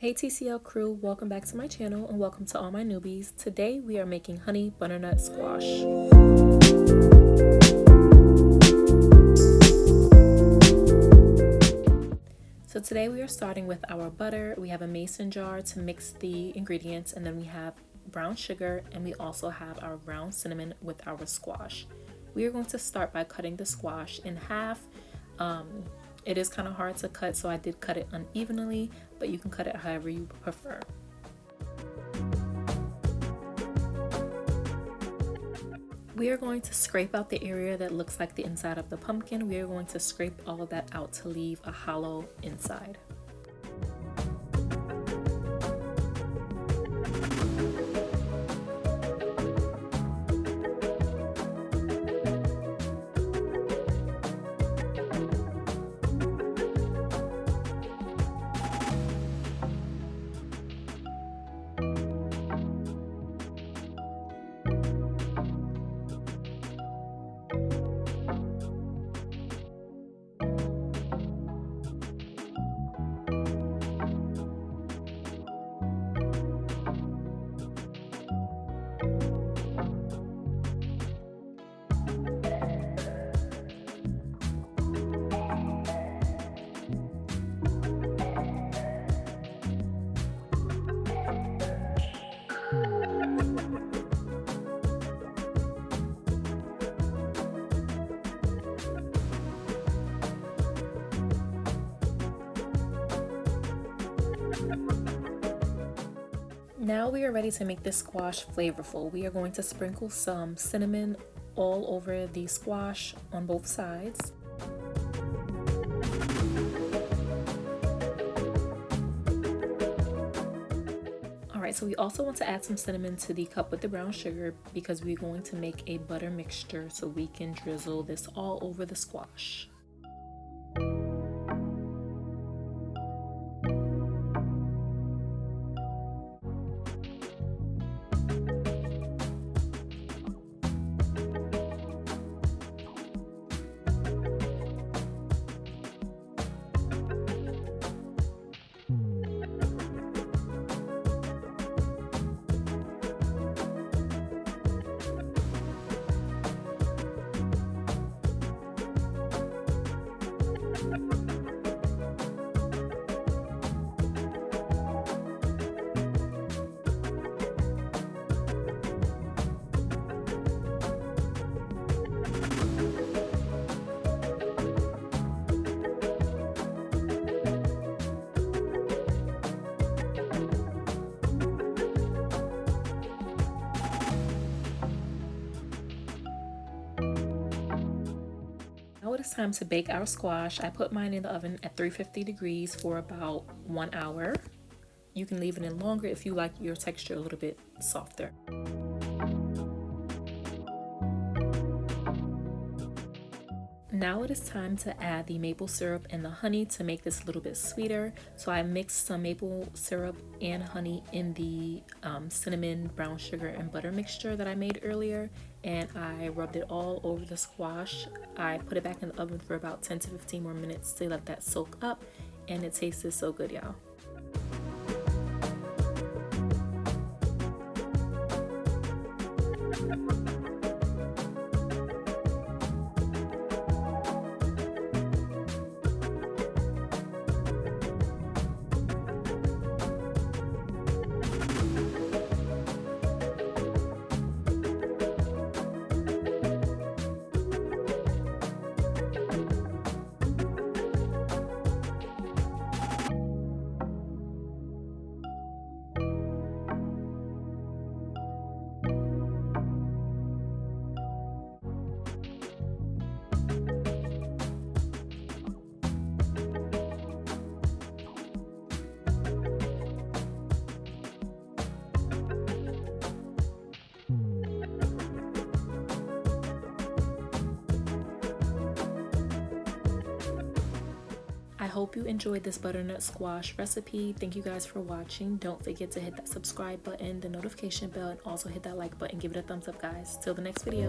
Hey TCL crew, welcome back to my channel and welcome to all my newbies. Today we are making honey butternut squash. So today we are starting with our butter. We have a mason jar to mix the ingredients, and then we have brown sugar, and we also have our ground cinnamon with our squash. We are going to start by cutting the squash in half. It is kind of hard to cut, so I did cut it unevenly, but you can cut it however you prefer. We are going to scrape out the area that looks like the inside of the pumpkin. We are going to scrape all of that out to leave a hollow inside. Now we are ready to make this squash flavorful. We are going to sprinkle some cinnamon all over the squash on both sides. Alright, so we also want to add some cinnamon to the cup with the brown sugar because we're going to make a butter mixture, so we can drizzle this all over the squash. Now it is time to bake our squash. I put mine in the oven at 350 degrees for about 1 hour. You can leave it in longer if you like your texture a little bit softer. Now it is time to add the maple syrup and the honey to make this a little bit sweeter. So I mixed some maple syrup and honey in the cinnamon, brown sugar, and butter mixture that I made earlier, and I rubbed it all over the squash. I put it back in the oven for about 10 to 15 more minutes to let that soak up, and it tasted so good, y'all. I hope you enjoyed this butternut squash recipe. Thank you guys for watching. Don't forget to hit that subscribe button, the notification bell, and also hit that like button. Give it a thumbs up, guys. Till the next video.